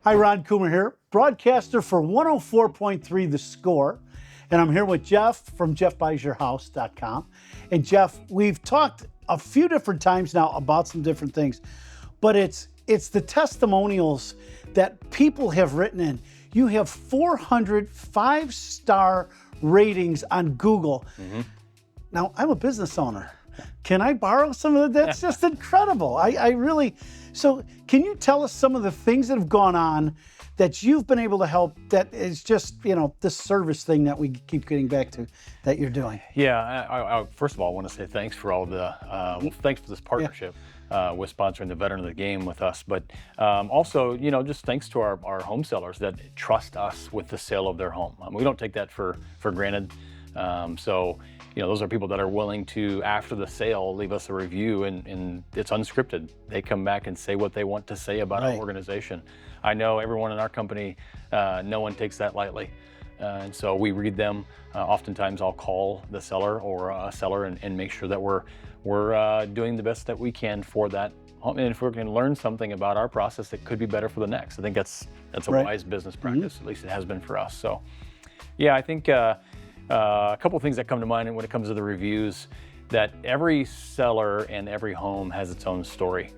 Hi, Ron Coomer here, broadcaster for 104.3 The Score. And I'm here with Jeff from jeffbuysyourhouse.com. And Jeff, we've talked a few different times now about some different things, but it's the testimonials that people have written in. You have 400 5-star ratings on Google. Now, I'm a business owner. Can I borrow some of that? That's just incredible. I really, so can you tell us some of the things that have gone on that you've been able to help that is just, this service thing that we keep getting back to that you're doing? Yeah, I first of all, I want to say thanks for all the, thanks for this partnership with sponsoring the Veteran of the Game with us. But also, just thanks to our home sellers that trust us with the sale of their home. We don't take that for granted. Those are people that are willing to, after the sale, leave us a review, and it's unscripted. They come back and say what they want to say about our organization. I know everyone in our company, no one takes that lightly. And so we read them. Oftentimes I'll call the seller or a seller and make sure that we're doing the best that we can for that home. And if we can learn something about our process that could be better for the next, I think that's a wise business practice. At least it has been for us. So yeah, I think a couple of things that come to mind when it comes to the reviews, that every seller and every home has its own story.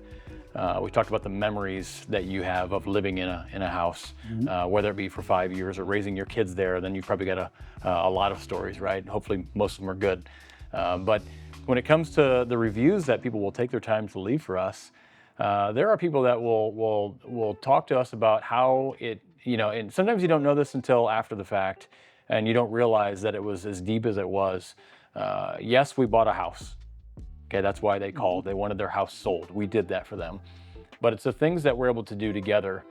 We talked about the memories that you have of living in a house, whether it be for 5 years or raising your kids there. Then you've probably got a lot of stories, right? Hopefully most of them are good. But when it comes to the reviews that people will take their time to leave for us, there are people that will talk to us about how it, and sometimes you don't know this until after the fact, and you don't realize that it was as deep as it was. Yes, we bought a house. Okay, that's why they called. They wanted their house sold. We did that for them. But it's the things that we're able to do together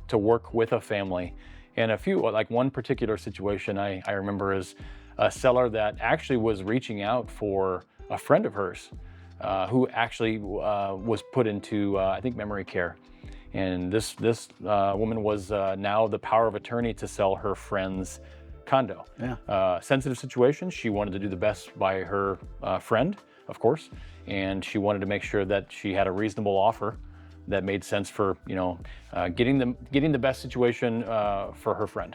to work with a family. And like one particular situation I remember is a seller that actually was reaching out for a friend of hers who actually was put into, I think, memory care. And this woman was now the power of attorney to sell her friend's condo. Sensitive situation. She wanted to do the best by her friend, of course, and she wanted to make sure that she had a reasonable offer that made sense for getting the best situation for her friend.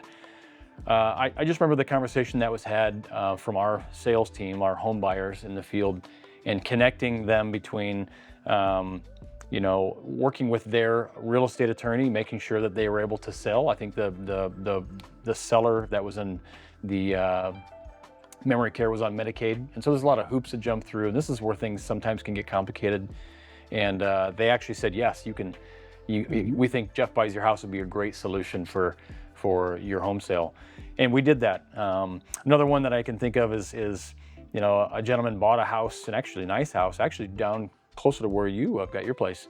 I just remember the conversation that was had from our sales team, our home buyers in the field, and connecting them between working with their real estate attorney, making sure that they were able to sell. I think the seller that was in the memory care was on Medicaid. And so there's a lot of hoops to jump through. And this is where things sometimes can get complicated. And they actually said, yes, we think Jeff Buys Your House would be a great solution for your home sale. And we did that. Another one that I can think of is a gentleman bought a house, an actually nice house, actually down closer to where you got your place.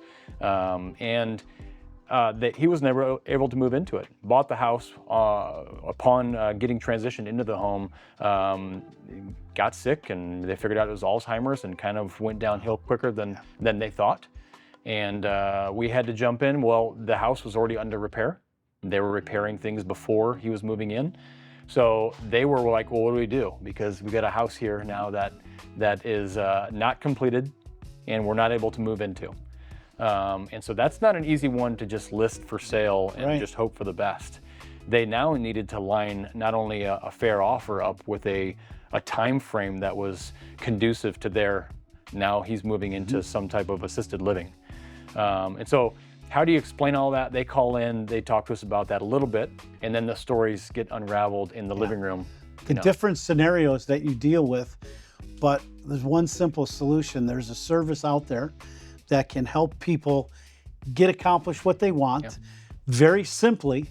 That he was never able to move into it. Bought the house upon getting transitioned into the home, got sick, and they figured out it was Alzheimer's and kind of went downhill quicker than they thought. And we had to jump in. Well, the house was already under repair. They were repairing things before he was moving in. So they were like, well, what do we do? Because we got a house here now that is not completed and we're not able to move into. And so that's not an easy one to just list for sale and just hope for the best. They now needed to line not only a fair offer up with a time frame that was conducive to now he's moving into some type of assisted living. And so how do you explain all that? They call in, they talk to us about that a little bit, and then the stories get unraveled in the living room. The different scenarios that you deal with, but there's one simple solution. There's a service out there that can help people accomplish what they want very simply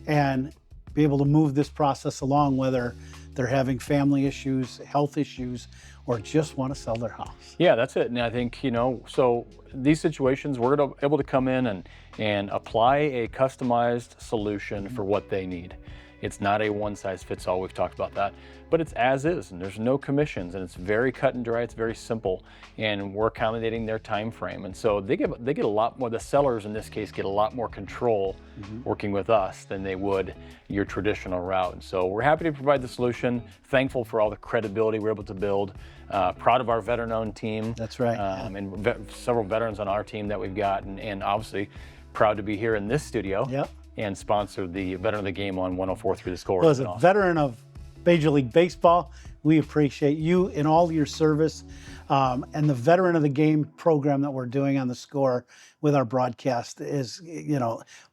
and be able to move this process along, whether they're having family issues, health issues, or just want to sell their house. Yeah, that's it. And I think, so these situations, we're able to come in and apply a customized solution for what they need. It's not a one-size-fits-all. We've talked about that, but it's as is, and there's no commissions, and it's very cut and dry. It's very simple, and we're accommodating their time frame. And so they get a lot more. The sellers in this case get a lot more control working with us than they would your traditional route. And so we're happy to provide the solution. Thankful for all the credibility we're able to build. Proud of our veteran-owned team. That's right. And several veterans on our team that we've got, and obviously proud to be here in this studio. and sponsored the Veteran of the Game on 104.3 The Score. Well, as a veteran of Major League Baseball, we appreciate you in all your service, and the Veteran of the Game program that we're doing on The Score with our broadcast is,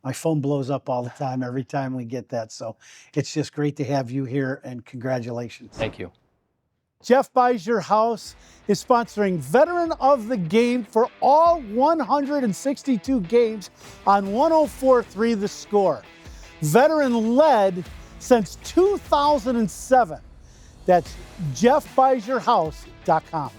my phone blows up all the time every time we get that. So it's just great to have you here, and congratulations. Thank you. Jeff Buys Your House is sponsoring Veteran of the Game for all 162 games on 104.3 The Score. Veteran led since 2007. That's jeffbuysyourhouse.com.